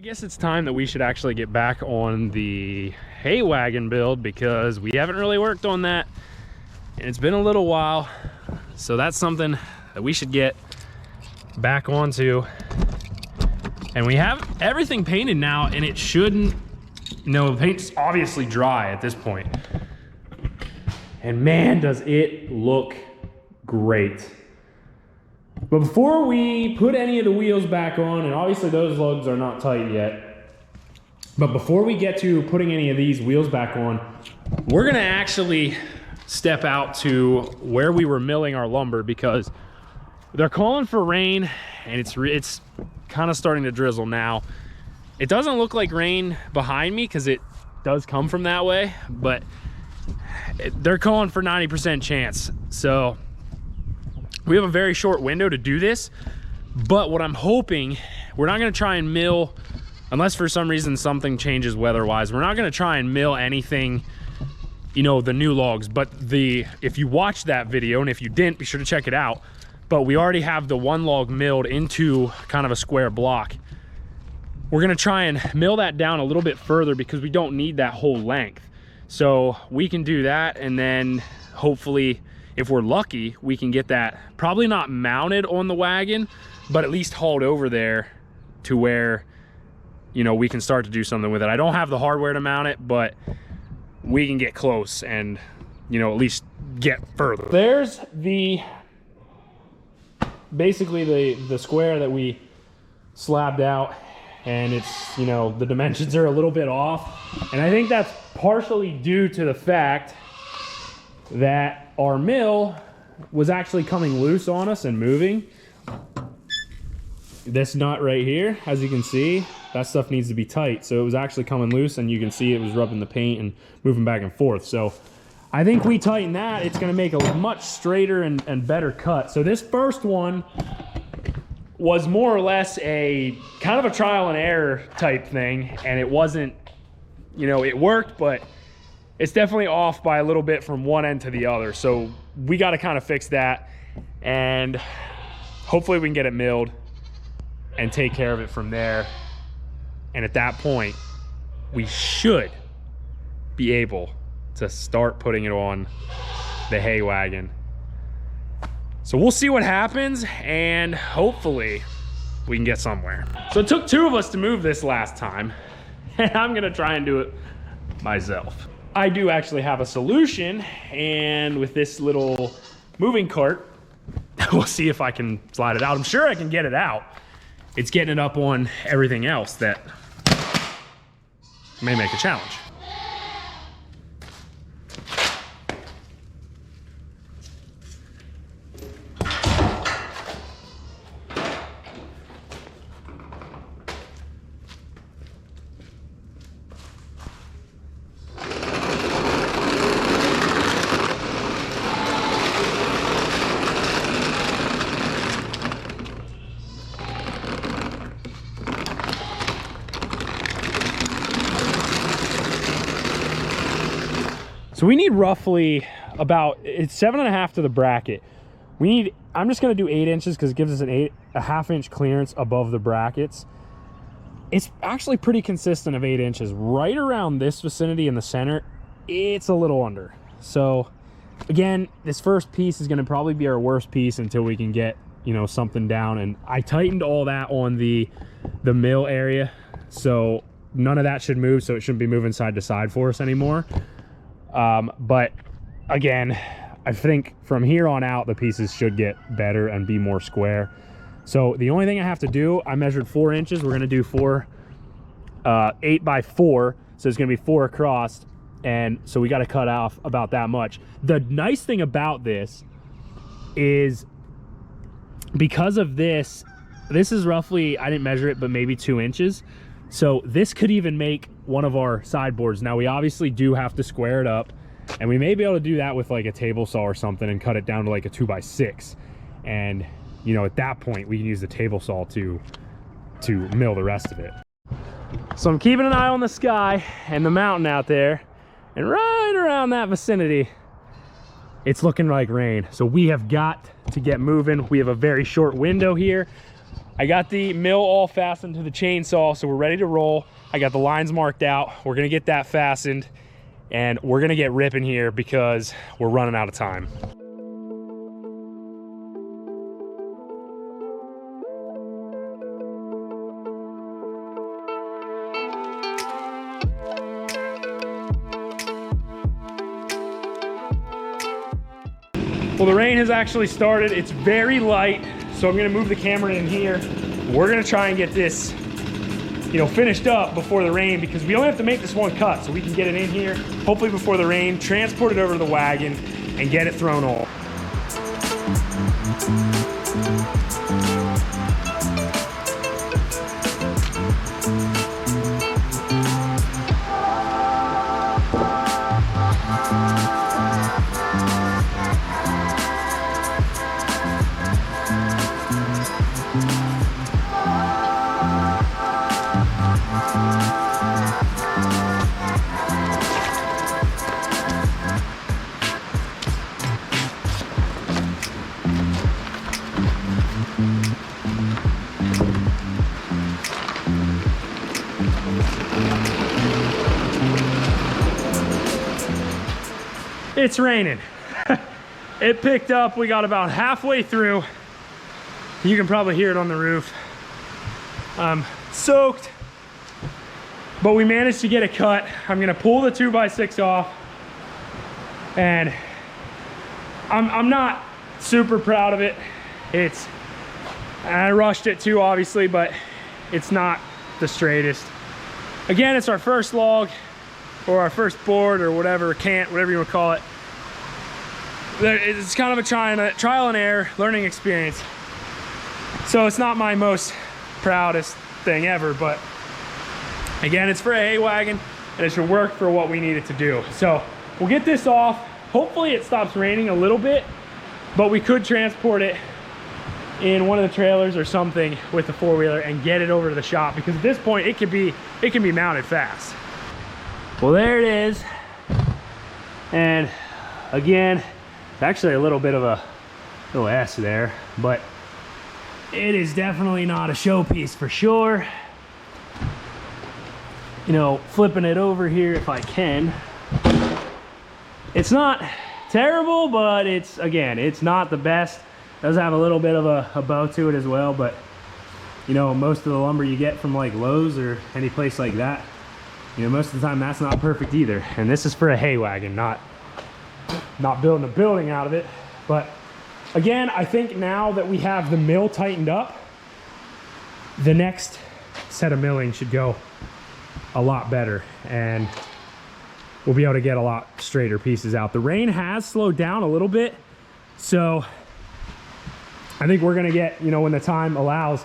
guess it's time that we should actually get back on the hay wagon build, because we haven't really worked on that and it's been a little while. So that's something that we should get back onto. And we have everything painted now, and it shouldn't, you know, the paint's obviously dry at this point. And man, does it look great. But before we put any of the wheels back on, and obviously those lugs are not tight yet, but before we get to putting any of these wheels back on, we're gonna actually step out to where we were milling our lumber, because they're calling for rain, and it's kind of starting to drizzle now. It doesn't look like rain behind me because it does come from that way, but they're calling for 90% chance. So we have a very short window to do this, but what I'm hoping, we're not gonna try and mill, unless for some reason something changes weather-wise, we're not gonna try and mill anything, you know, the new logs. But if you watched that video, and if you didn't, be sure to check it out. But we already have the one log milled into kind of a square block. We're gonna try and mill that down a little bit further because we don't need that whole length. So we can do that, and then hopefully, if we're lucky, we can get that probably not mounted on the wagon, but at least hauled over there to where, you know, we can start to do something with it. I don't have the hardware to mount it, but we can get close and, you know, at least get further. There's basically the square that we slabbed out, and it's, you know, the dimensions are a little bit off. And I think that's partially due to the fact that our mill was actually coming loose on us and moving. This nut right here, as you can see, that stuff needs to be tight. So it was actually coming loose, and you can see it was rubbing the paint and moving back and forth. So I think we tighten that, it's gonna make a much straighter and better cut. So this first one was more or less a kind of a trial and error type thing, and it wasn't, you know, it worked, but it's definitely off by a little bit from one end to the other. So we got to kind of fix that, and hopefully we can get it milled and take care of it from there. And at that point, we should be able to start putting it on the hay wagon. So we'll see what happens, and hopefully we can get somewhere. So it took two of us to move this last time, and I'm gonna try and do it myself. I do actually have a solution, and with this little moving cart, we'll see if I can slide it out. I'm sure I can get it out. It's getting it up on everything else that may make a challenge. So we need roughly about, it's 7.5 to the bracket. We need, I'm just gonna do 8 inches because it gives us a 1/2 inch clearance above the brackets. It's actually pretty consistent of 8 inches. Right around this vicinity in the center, it's a little under. So again, this first piece is gonna probably be our worst piece until we can get, you know, something down. And I tightened all that on the mill area, so none of that should move, so it shouldn't be moving side to side for us anymore. But again, I think from here on out, the pieces should get better and be more square. So the only thing I have to do, I measured 4 inches. We're gonna do 8 by 4. So it's gonna be 4 across. And so we gotta cut off about that much. The nice thing about this is because of this is roughly, I didn't measure it, but maybe 2 inches. So this could even make one of our sideboards. Now we obviously do have to square it up, and we may be able to do that with like a table saw or something and cut it down to like a 2x6. And you know, at that point we can use the table saw to mill the rest of it. So I'm keeping an eye on the sky and the mountain out there, and right around that vicinity, it's looking like rain. So we have got to get moving. We have a very short window here. I got the mill all fastened to the chainsaw, so we're ready to roll. I got the lines marked out. We're gonna get that fastened, and we're gonna get ripping here because we're running out of time. Well, the rain has actually started. It's very light, so I'm gonna move the camera in here. We're gonna try and get this, you know, finished up before the rain, because we only have to make this one cut, so we can get it in here, hopefully before the rain, transport it over to the wagon, and get it thrown on. It's raining. It picked up. We got about halfway through. You can probably hear it on the roof. I'm soaked, but we managed to get it cut. I'm gonna pull the 2x6 off, and I'm not super proud of it. I rushed it too, obviously, but it's not the straightest. Again, it's our first log, or our first board, or whatever, whatever you would call it. It's kind of a trial and error learning experience. So it's not my most proudest thing ever, but again, it's for a hay wagon, and it should work for what we need it to do. So we'll get this off. Hopefully it stops raining a little bit, but we could transport it in one of the trailers or something with the four-wheeler and get it over to the shop, because at this point it can be mounted fast. Well, there it is. And again, it's actually a little bit of a little S there, but it is definitely not a showpiece for sure. You know, flipping it over here if I can. It's not terrible, but it's not the best. It does have a little bit of a bow to it as well, but you know, most of the lumber you get from like Lowe's or any place like that, you know, most of the time that's not perfect either. And this is for a hay wagon, not building a building out of it. But again, I think now that we have the mill tightened up, the next set of milling should go a lot better, and we'll be able to get a lot straighter pieces out. The rain has slowed down a little bit, so I think we're gonna get, you know, when the time allows,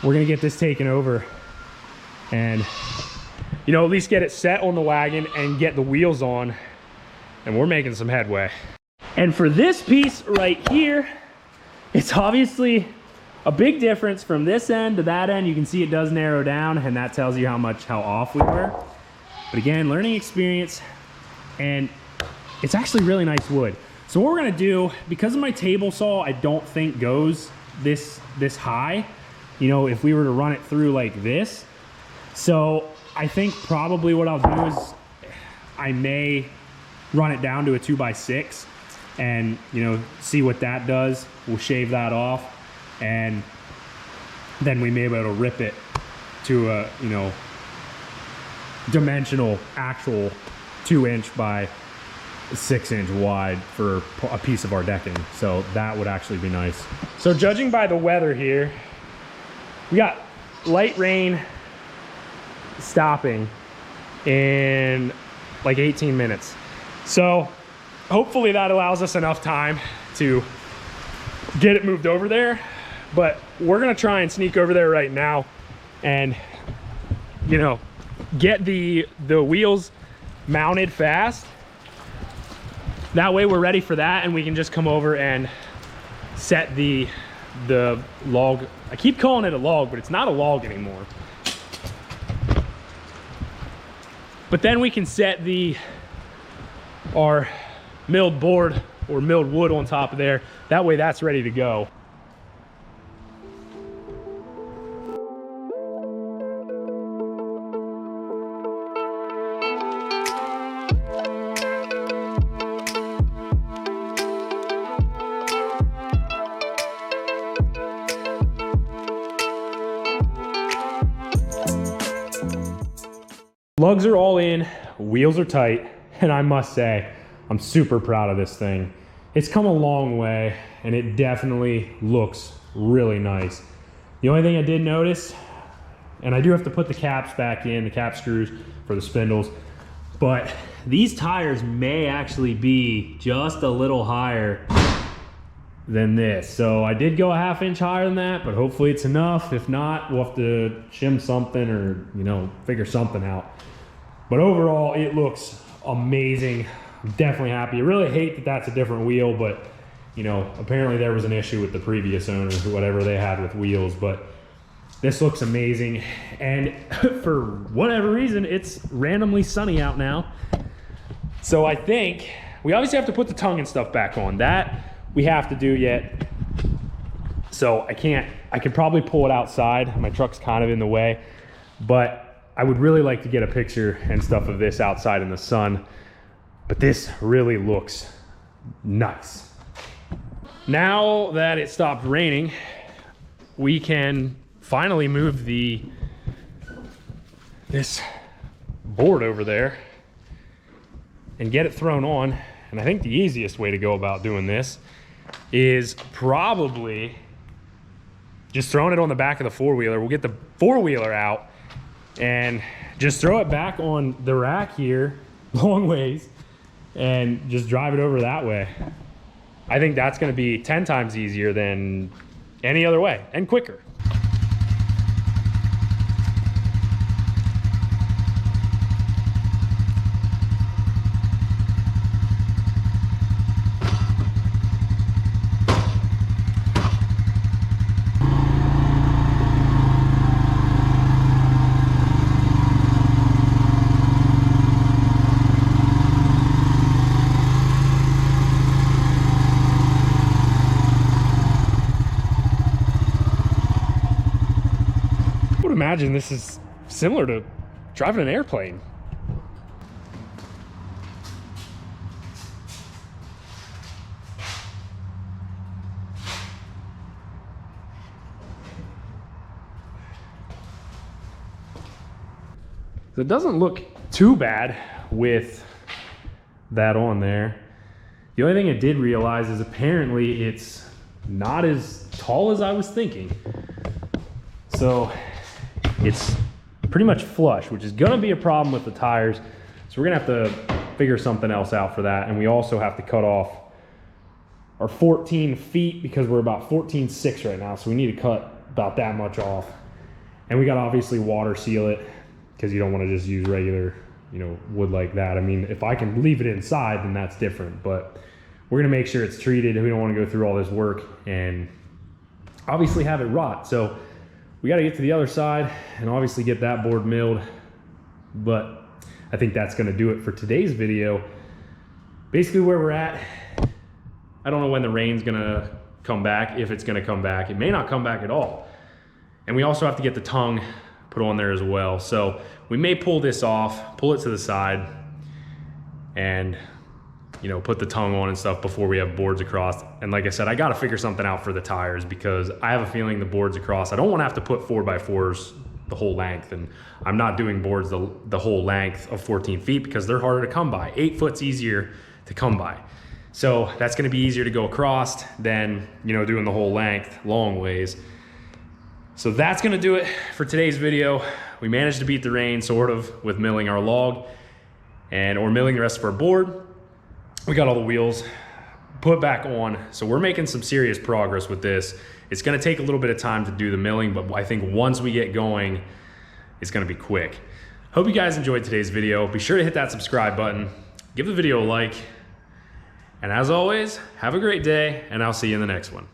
we're gonna get this taken over and, you know, at least get it set on the wagon and get the wheels on, and we're making some headway. And for this piece right here, it's obviously a big difference from this end to that end. You can see it does narrow down, and that tells you how off we were. But again, learning experience, and it's actually really nice wood. So what we're gonna do, because of my table saw, I don't think goes this high, you know, if we were to run it through like this. So I think probably what I'll do is I may run it down to a 2x6 and, you know, see what that does. We'll shave that off, and then we may be able to rip it to a, you know, dimensional actual 2-inch by 6-inch wide for a piece of our decking. So that would actually be nice. So judging by the weather here, we got light rain stopping in like 18 minutes. So hopefully that allows us enough time to get it moved over there. But we're gonna try and sneak over there right now and, you know, get the wheels mounted fast. That way we're ready for that, and we can just come over and set the log. I keep calling it a log, but it's not a log anymore. But then we can set our milled board or milled wood on top of there. That way that's ready to go. Lugs are all in, wheels are tight, and I must say, I'm super proud of this thing. It's come a long way, and it definitely looks really nice. The only thing I did notice, and I do have to put the caps back in, the cap screws for the spindles, but these tires may actually be just a little higher than this. So I did go a ½ inch higher than that, but hopefully it's enough. If not, we'll have to shim something or, you know, figure something out. But overall, it looks amazing. I'm definitely happy. I really hate that that's a different wheel, but you know, apparently there was an issue with the previous owner, whatever they had with wheels, but this looks amazing. And for whatever reason, it's randomly sunny out now. So I think we obviously have to put the tongue and stuff back on. That we have to do yet. So I could probably pull it outside. My truck's kind of in the way, but I would really like to get a picture and stuff of this outside in the sun. But this really looks nice. Now that it stopped raining, we can finally move this board over there and get it thrown on. And I think the easiest way to go about doing this is probably just throwing it on the back of the four-wheeler. We'll get the four-wheeler out and just throw it back on the rack here, long ways, and just drive it over that way. I think that's gonna be 10 times easier than any other way, and quicker. Imagine this is similar to driving an airplane. So it doesn't look too bad with that on there. The only thing I did realize is apparently it's not as tall as I was thinking. So it's pretty much flush, which is gonna be a problem with the tires. So we're gonna have to figure something else out for that. And we also have to cut off our 14 feet because we're about 14.6 right now. So we need to cut about that much off. And we gotta obviously water seal it because you don't wanna just use regular, you know, wood like that. I mean, if I can leave it inside, then that's different, but we're gonna make sure it's treated. We don't wanna go through all this work and obviously have it rot. So we got to get to the other side and obviously get that board milled, but I think that's going to do it for today's video. Basically where we're at, I don't know when the rain's going to come back, if it's going to come back. It may not come back at all. And we also have to get the tongue put on there as well. So we may pull this off, pull it to the side, and you know, put the tongue on and stuff before we have boards across. And like I said, I got to figure something out for the tires because I have a feeling the boards across, I don't want to have to put 4x4s the whole length. And I'm not doing boards the whole length of 14 feet because they're harder to come by. 8 foot's easier to come by. So that's going to be easier to go across than, you know, doing the whole length long ways. So that's going to do it for today's video. We managed to beat the rain sort of with milling our log or milling the rest of our board. We got all the wheels put back on. So we're making some serious progress with this. It's gonna take a little bit of time to do the milling, but I think once we get going, it's gonna be quick. Hope you guys enjoyed today's video. Be sure to hit that subscribe button, give the video a like, and as always, have a great day, and I'll see you in the next one.